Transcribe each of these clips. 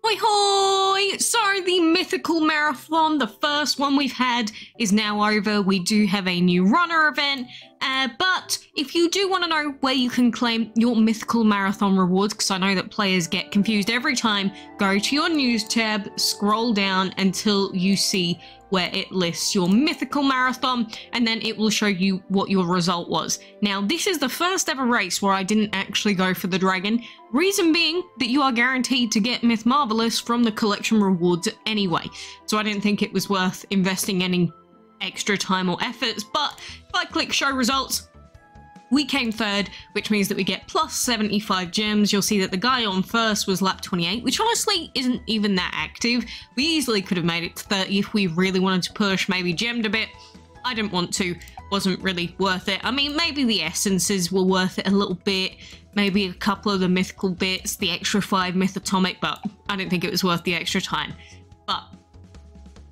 Hoi hoi! So the Mythical Marathon, the first one we've had, is now over. We do have a new runner event, but if you do want to know where you can claim your Mythical Marathon rewards, because I know that players get confused every time, go to your news tab, scroll down until you see where it lists your Mythical Marathon, and then it will show you what your result was. Now, this is the first ever race where I didn't actually go for the dragon, reason being that you are guaranteed to get Mythmarvelous from the collection rewards anyway, so I didn't think it was worth investing any extra time or efforts. But if I click show results, we came third, which means that we get plus 75 gems. You'll see that the guy on first was lap 28, which honestly isn't even that active. We easily could have made it to 30 if we really wanted to push, maybe gemmed a bit. I didn't want to, wasn't really worth it. I mean, maybe the essences were worth it a little bit, maybe a couple of the mythical bits, the extra 5 myth atomic, but I didn't think it was worth the extra time. But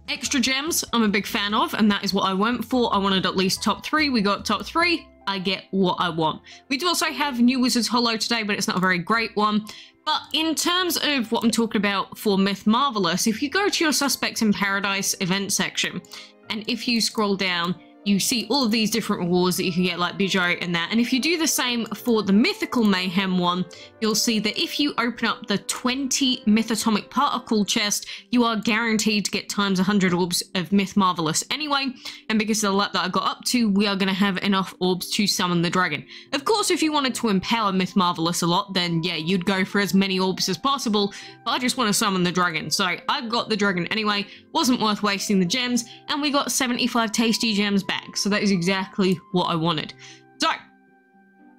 extra gems, I'm a big fan of, and that is what I went for. I wanted at least top 3, we got top 3. I get what I want. We do also have New Wizard's Hollow today, but it's not a very great one. But in terms of what I'm talking about for Mythmarvelous, if you go to your Suspects in Paradise event section, and if you scroll down, you see all of these different rewards that you can get, like Bijou and that. And if you do the same for the Mythical Mayhem one, you'll see that if you open up the 20 Myth Atomic Particle chest, you are guaranteed to get times 100 orbs of Mythmarvelous anyway. And because of the lap that I got up to, we are going to have enough orbs to summon the dragon. Of course, if you wanted to empower Mythmarvelous a lot, then yeah, you'd go for as many orbs as possible. But I just want to summon the dragon. So I got the dragon anyway, wasn't worth wasting the gems, and we got 75 tasty gems back. So that is exactly what I wanted. So,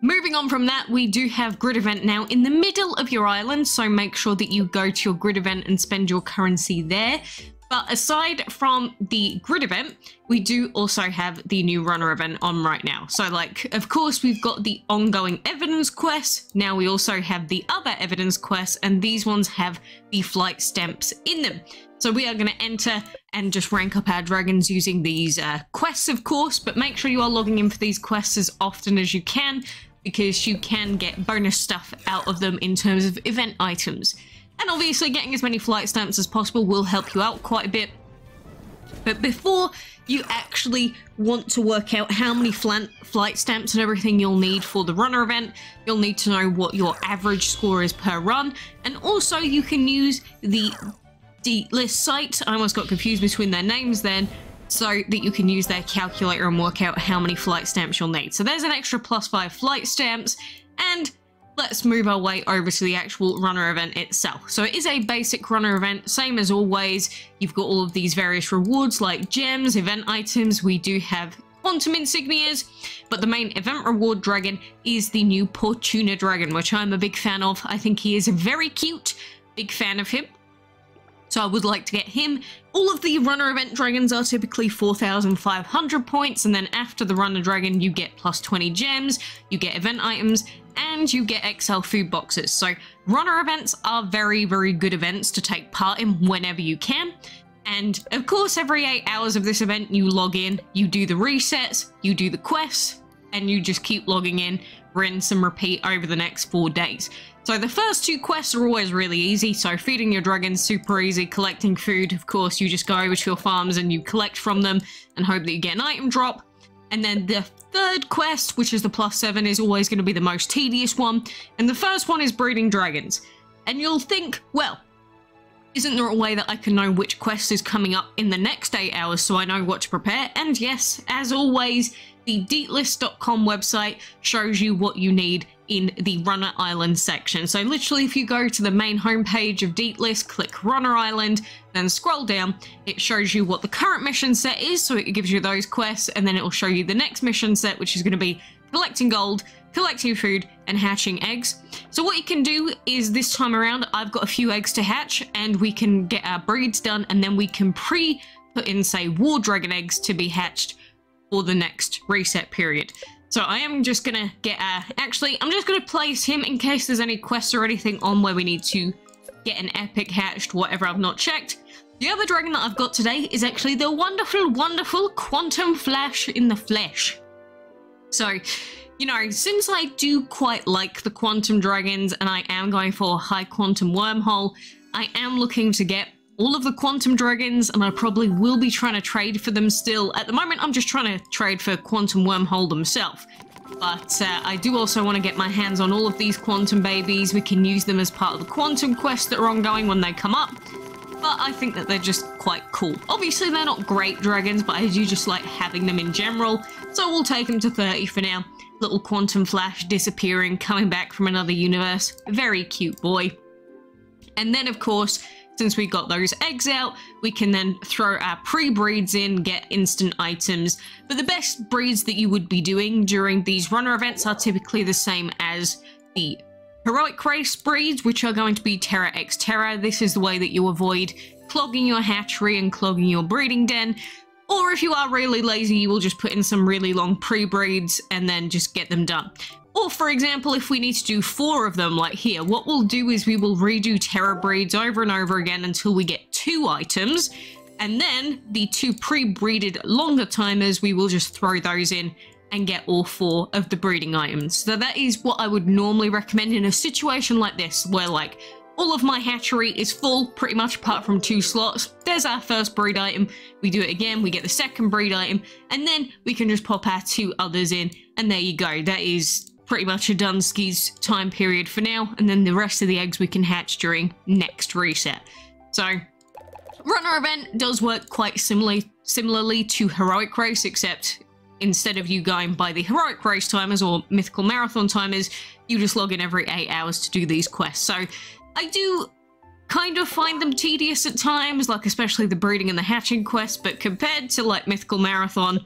moving on from that, we do have grid event now in the middle of your island, so make sure that you go to your grid event and spend your currency there. But aside from the grid event, we do also have the new runner event on right now. So like, of course, we've got the ongoing evidence quests. Now we also have the other evidence quests, and these ones have the flight stamps in them. So we are going to enter and just rank up our dragons using these quests, of course, but make sure you are logging in for these quests as often as you can, because you can get bonus stuff out of them in terms of event items. And obviously getting as many flight stamps as possible will help you out quite a bit. But before you actually want to work out how many flight stamps and everything you'll need for the runner event, you'll need to know what your average score is per run. And also you can use the list site, I almost got confused between their names then, so that you can use their calculator and work out how many flight stamps you'll need. So there's an extra plus 5 flight stamps, and let's move our way over to the actual runner event itself. So it is a basic runner event, same as always. You've got all of these various rewards like gems, event items. We do have quantum insignias, but the main event reward dragon is the new Portuna dragon, which I'm a big fan of. I think he is very cute, big fan of him. So I would like to get him. All of the runner event dragons are typically 4,500 points, and then after the runner dragon you get plus 20 gems, you get event items, and you get XL food boxes. So runner events are very, very good events to take part in whenever you can. And of course, every 8 hours of this event you log in, you do the resets, you do the quests, and you just keep logging in, rinse and repeat over the next 4 days. So the first 2 quests are always really easy, so feeding your dragons, super easy. Collecting food, of course, you just go over to your farms and you collect from them and hope that you get an item drop. And then the third quest, which is the plus 7, is always going to be the most tedious one. And the first one is breeding dragons. And you'll think, well, isn't there a way that I can know which quest is coming up in the next 8 hours so I know what to prepare? And yes, as always, the deetlist.com website shows you what you need in the Runner Island section. So literally, if you go to the main homepage of Deetlist, click Runner Island, then scroll down, it shows you what the current mission set is, so it gives you those quests, and then it will show you the next mission set, which is going to be collecting gold, collecting food, and hatching eggs. So what you can do is, this time around, I've got a few eggs to hatch, and we can get our breeds done, and then we can put in, say, war dragon eggs to be hatched for the next reset period. So I am just gonna get actually, I'm just gonna place him in case there's any quests or anything on where we need to get an epic hatched, whatever I've not checked. The other dragon that I've got today is actually the wonderful, wonderful Quantum Flash in the flesh. So, you know, since I do quite like the quantum dragons and I am going for a high quantum wormhole, I am looking to get all of the quantum dragons, and I probably will be trying to trade for them still. At the moment, I'm just trying to trade for quantum wormhole themselves. But I do also want to get my hands on all of these quantum babies. We can use them as part of the quantum quests that are ongoing when they come up. But I think that they're just quite cool. Obviously, they're not great dragons, but I do just like having them in general. So we'll take them to 30 for now. Little quantum flash disappearing, coming back from another universe. Very cute boy. And then, of course, since we got those eggs out, we can then throw our pre-breeds in, get instant items. But the best breeds that you would be doing during these runner events are typically the same as the heroic race breeds, which are going to be Terra x Terra. This is the way that you avoid clogging your hatchery and clogging your breeding den. Or if you are really lazy, you will just put in some really long pre-breeds and then just get them done. Or, for example, if we need to do 4 of them, like here, what we'll do is we will redo Terra breeds over and over again until we get 2 items. And then the 2 pre-breeded longer timers, we will just throw those in and get all 4 of the breeding items. So that is what I would normally recommend in a situation like this, where like all of my hatchery is full, pretty much apart from 2 slots. There's our first breed item. We do it again, we get the second breed item, and then we can just pop our 2 others in, and there you go. That is pretty much a done skis time period for now, and then the rest of the eggs we can hatch during next reset. So, runner event does work quite similarly to heroic race, except instead of you going by the heroic race timers or mythical marathon timers, you just log in every 8 hours to do these quests. So, I do kind of find them tedious at times, like especially the breeding and the hatching quests, but compared to like mythical marathon,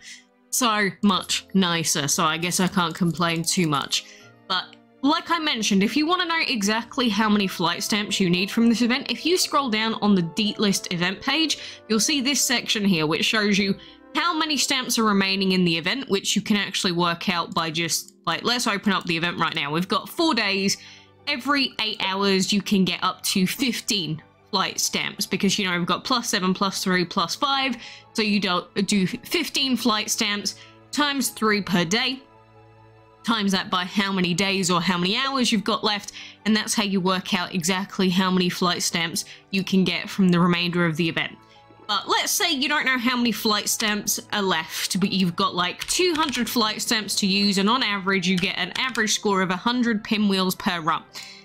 so much nicer, so I guess I can't complain too much. But like I mentioned, if you want to know exactly how many flight stamps you need from this event, if you scroll down on the Deet List event page, you'll see this section here which shows you how many stamps are remaining in the event, which you can actually work out by just, like, let's open up the event right now. We've got 4 days. Every 8 hours you can get up to 15 flight stamps, because, you know, we've got +7, +3, +5, so you do 15 flight stamps times 3 per day, times that by how many days or how many hours you've got left, and that's how you work out exactly how many flight stamps you can get from the remainder of the event. But let's say you don't know how many flight stamps are left, but you've got like 200 flight stamps to use, and on average you get an average score of 100 pinwheels per run.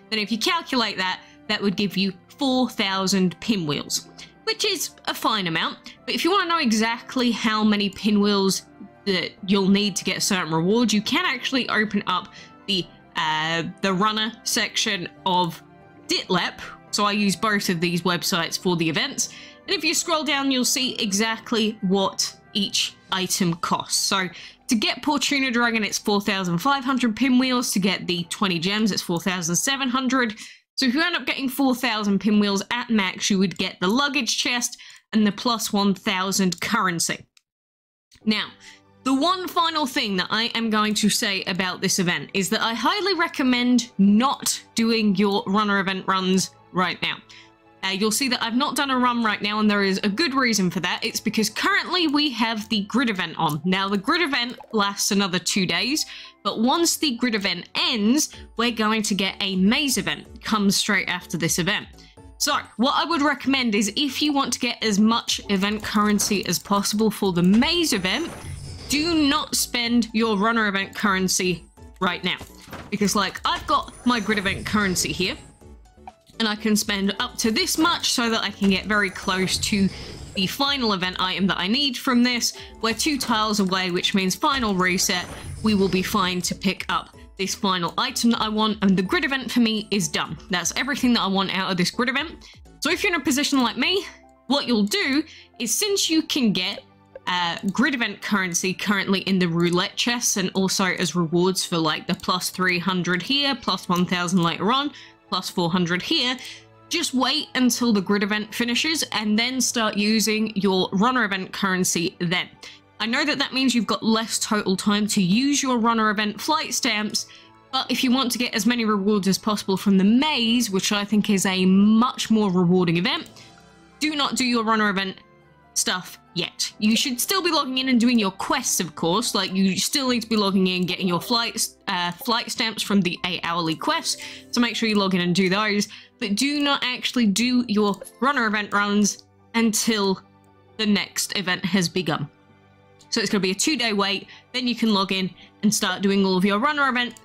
Then if you calculate that, that would give you 4,000 pinwheels, which is a fine amount. But if you want to know exactly how many pinwheels that you'll need to get certain rewards, you can actually open up the runner section of Ditlep. So I use both of these websites for the events. And if you scroll down, you'll see exactly what each item costs. So to get Portuna Dragon, it's 4,500 pinwheels. To get the 20 gems, it's 4,700. So if you end up getting 4,000 pinwheels at max, you would get the luggage chest and the +1,000 currency. Now, the one final thing that I am going to say about this event is that I highly recommend not doing your runner event runs right now. You'll see that I've not done a run right now, and there is a good reason for that. It's because currently we have the grid event on. Now, the grid event lasts another 2 days, but once the grid event ends, we're going to get a maze event. It comes straight after this event. So, what I would recommend is if you want to get as much event currency as possible for the maze event, do not spend your runner event currency right now. Because, like, I've got my grid event currency here, and I can spend up to this much so that I can get very close to the final event item that I need from this. We're 2 tiles away, which means final reset. We will be fine to pick up this final item that I want, and the grid event for me is done. That's everything that I want out of this grid event. So if you're in a position like me, what you'll do is, since you can get grid event currency currently in the roulette chests and also as rewards for like the +300 here, +1,000 later on, +400 here, just wait until the grid event finishes and then start using your runner event currency then. I know that that means you've got less total time to use your runner event flight stamps, but if you want to get as many rewards as possible from the maze, which I think is a much more rewarding event, do not do your runner event stuff yet. You should still be logging in and doing your quests, of course. Like, you still need to be logging in, getting your flight stamps from the 8-hourly quests, so make sure you log in and do those. But do not actually do your runner event runs until the next event has begun. So it's going to be a 2-day wait, then you can log in and start doing all of your runner event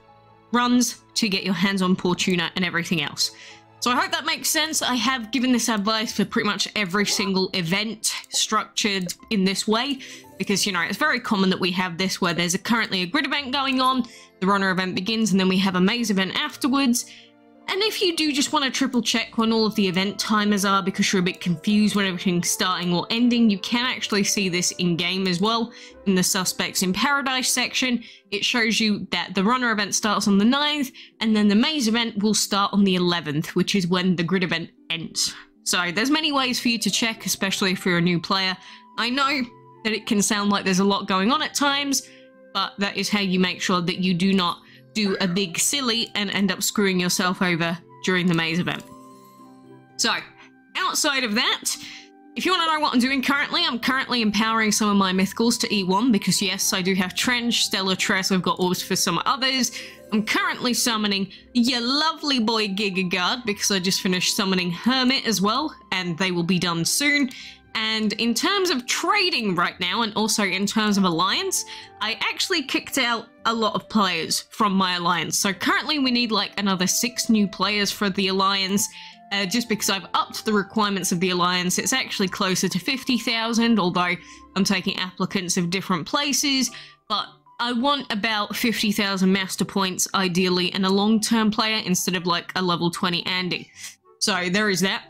runs to get your hands on Portuna and everything else. So I hope that makes sense. I have given this advice for pretty much every single event structured in this way, because, you know, it's very common that we have this where there's currently a grid event going on, the runner event begins, and then we have a maze event afterwards. And if you do just want to triple check when all of the event timers are because you're a bit confused when everything's starting or ending, you can actually see this in game as well. In the Suspects in Paradise section, it shows you that the runner event starts on the 9th, and then the maze event will start on the 11th, which is when the grid event ends. So there's many ways for you to check, especially if you're a new player. I know that it can sound like there's a lot going on at times, but that is how you make sure that you do not do a big silly and end up screwing yourself over during the maze event. So, outside of that, if you want to know what I'm doing currently, I'm currently empowering some of my mythicals to E1 because yes, I do have Trench, Stellar Tress, I've got orbs for some others. I'm currently summoning your lovely boy Giga because I just finished summoning Hermit as well, and they will be done soon. And in terms of trading right now, and also in terms of alliance, I actually kicked out a lot of players from my alliance. So currently we need like another 6 new players for the alliance, just because I've upped the requirements of the alliance. It's actually closer to 50,000, although I'm taking applicants of different places. But I want about 50,000 master points, ideally, and a long-term player instead of like a level 20 Andy. So there is that.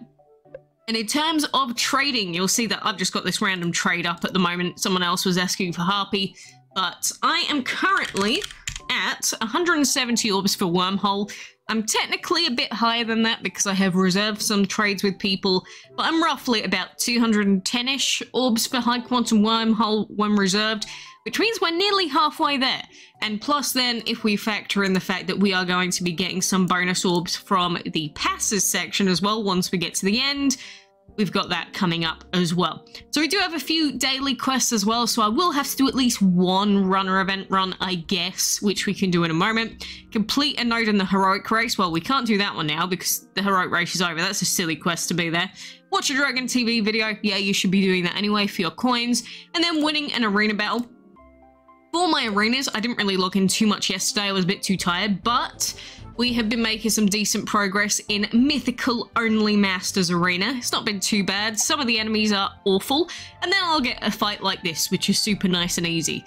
And in terms of trading, you'll see that I've just got this random trade up at the moment. Someone else was asking for Harpy, but I am currently at 170 orbs for Wormhole. I'm technically a bit higher than that because I have reserved some trades with people, but I'm roughly about 210-ish orbs for High Quantum Wormhole when reserved, which means we're nearly halfway there. And plus then, if we factor in the fact that we are going to be getting some bonus orbs from the passes section as well once we get to the end, we've got that coming up as well. So we do have a few daily quests as well, so I will have to do at least one runner event run, I guess, which we can do in a moment. Complete a node in the heroic race. Well, we can't do that one now because the heroic race is over. That's a silly quest to be there. Watch a Dragon TV video. Yeah, you should be doing that anyway for your coins. And then winning an arena battle. For my arenas, I didn't really log in too much yesterday. I was a bit too tired, but we have been making some decent progress in Mythical Only Masters Arena. It's not been too bad. Some of the enemies are awful, and then I'll get a fight like this, which is super nice and easy.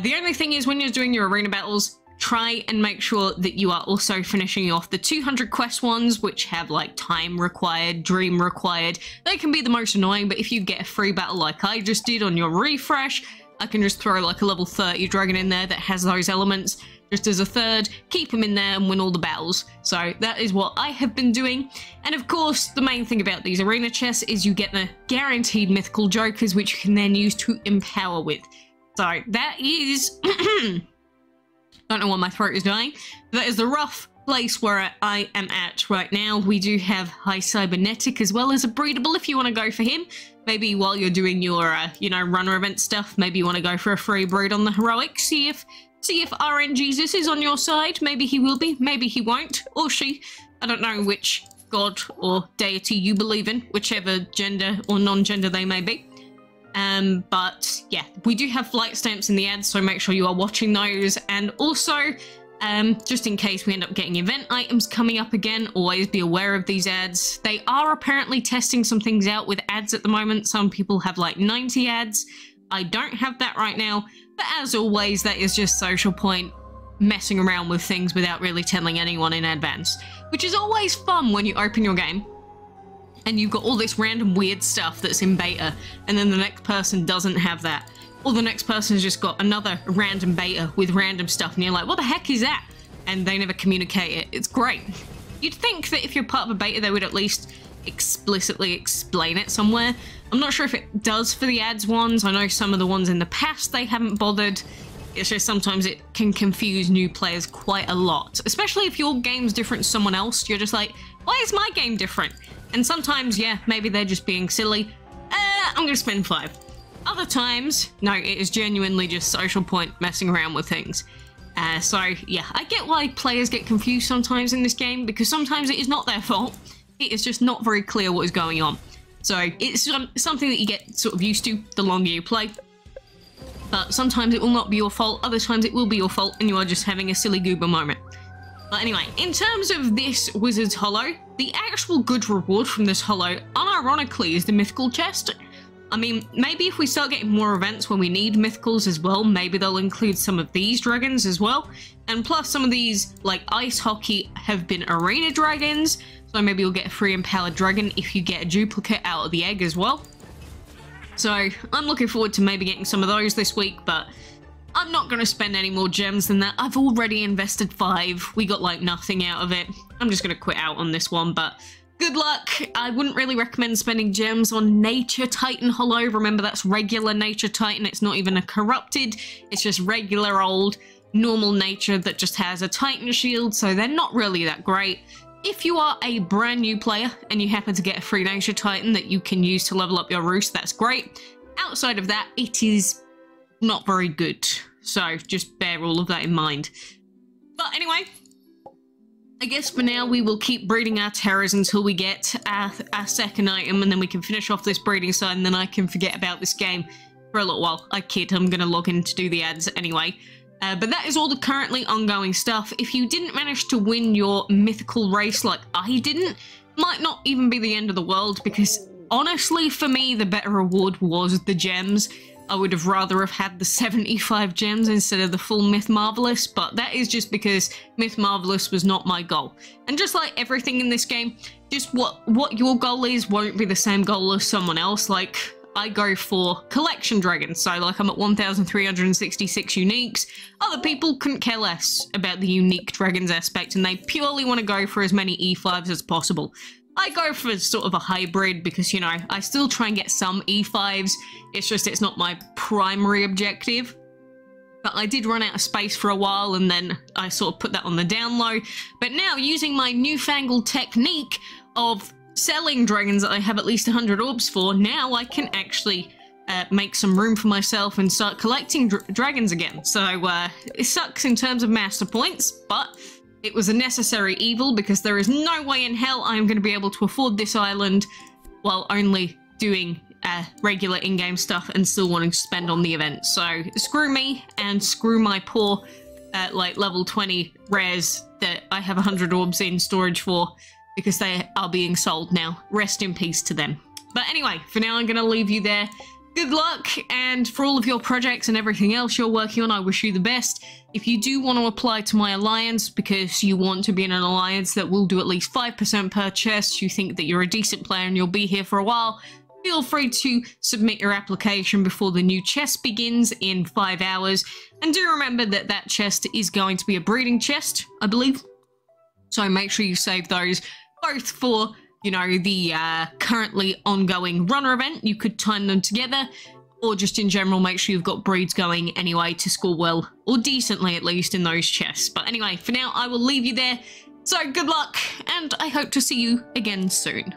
The only thing is when you're doing your arena battles, try and make sure that you are also finishing off the 200 quest ones, which have like time required, dream required. They can be the most annoying, but if you get a free battle like I just did on your refresh, I can just throw like a level 30 dragon in there that has those elements just as a third, keep them in there and win all the battles. So that is what I have been doing. And of course, the main thing about these arena chests is you get the guaranteed mythical jokers, which you can then use to empower with. So that is, don't know why my throat is dying. That is the rough place where I am at right now. We do have high cybernetic as well as a breedable if you want to go for him. Maybe while you're doing your, you know, runner event stuff, maybe you want to go for a free breed on the heroic. See if RNGesus is on your side. Maybe he will be, maybe he won't, or she. I don't know which god or deity you believe in, whichever gender or non-gender they may be. But yeah, we do have flight stamps in the ads, so make sure you are watching those. And also, just in case we end up getting event items coming up again, always be aware of these ads. They are apparently testing some things out with ads at the moment. Some people have like 90 ads. I don't have that right now, but as always, that is just Social Point messing around with things without really telling anyone in advance, which is always fun when you open your game and you've got all this random weird stuff that's in beta, and then the next person doesn't have that. Or the next person's just got another random beta with random stuff, and you're like, what the heck is that? And they never communicate it. It's great. You'd think that if you're part of a beta, they would at least explicitly explain it somewhere. I'm not sure if it does for the ads ones. I know some of the ones in the past, they haven't bothered. It's just sometimes it can confuse new players quite a lot, especially if your game's different to someone else. You're just like, why is my game different? And sometimes, yeah, maybe they're just being silly. I'm gonna spend 5. Other times, no, it is genuinely just social point messing around with things. So yeah, I get why players get confused sometimes in this game, because sometimes it is not their fault. It is just not very clear what is going on. So it's something that you get sort of used to the longer you play. But sometimes it will not be your fault, other times it will be your fault and you are just having a silly goober moment. But anyway, in terms of this Wizard's Hollow, the actual good reward from this Hollow, unironically, is the mythical chest. I mean, maybe if we start getting more events when we need mythicals as well, maybe they'll include some of these dragons as well. And plus some of these, like ice hockey, have been arena dragons, so maybe you'll get a free empowered dragon if you get a duplicate out of the egg as well. So I'm looking forward to maybe getting some of those this week, but I'm not going to spend any more gems than that. I've already invested 5. We got like nothing out of it. I'm just going to quit out on this one, but good luck. I wouldn't really recommend spending gems on Nature Titan Hollow. Remember, that's regular Nature Titan. It's not even a corrupted. It's just regular old normal nature that just has a Titan shield, so they're not really that great. If you are a brand new player and you happen to get a free Nature Titan that you can use to level up your roost, that's great. Outside of that, it is not very good. So just bear all of that in mind. But anyway, I guess for now we will keep breeding our terrors until we get our second item, and then we can finish off this breeding side, and then I can forget about this game for a little while. I kid, I'm going to log in to do the ads anyway. But that is all the currently ongoing stuff. If you didn't manage to win your mythical race like I didn't, might not even be the end of the world, because honestly for me the better reward was the gems. I would have rather have had the 75 gems instead of the full Mythmarvelous, but that is just because Mythmarvelous was not my goal. And just like everything in this game, just what your goal is won't be the same goal as someone else. Like, I go for collection dragons, so like I'm at 1,366 uniques. Other people couldn't care less about the unique dragons aspect, and they purely want to go for as many E5s as possible. I go for sort of a hybrid because, you know, I still try and get some E5s. It's just it's not my primary objective. But I did run out of space for a while, and then I sort of put that on the down low. But now, using my newfangled technique of selling dragons that I have at least 100 orbs for, now I can actually make some room for myself and start collecting dragons again. So it sucks in terms of master points, but it was a necessary evil, because there is no way in hell I'm going to be able to afford this island while only doing regular in-game stuff and still wanting to spend on the event. So screw me and screw my poor like level 20 rares that I have 100 orbs in storage for, because they are being sold now. Rest in peace to them. But anyway, for now I'm going to leave you there. Good luck, and for all of your projects and everything else you're working on, I wish you the best. If you do want to apply to my alliance because you want to be in an alliance that will do at least 5% per chest, you think that you're a decent player and you'll be here for a while, feel free to submit your application before the new chest begins in 5 hours. And do remember that that chest is going to be a breeding chest, I believe. So make sure you save those, both for, you know, the currently ongoing runner event. You could time them together, or just in general make sure you've got breeds going anyway to score well, or decently at least, in those chests. But anyway, for now I will leave you there. So good luck, and I hope to see you again soon.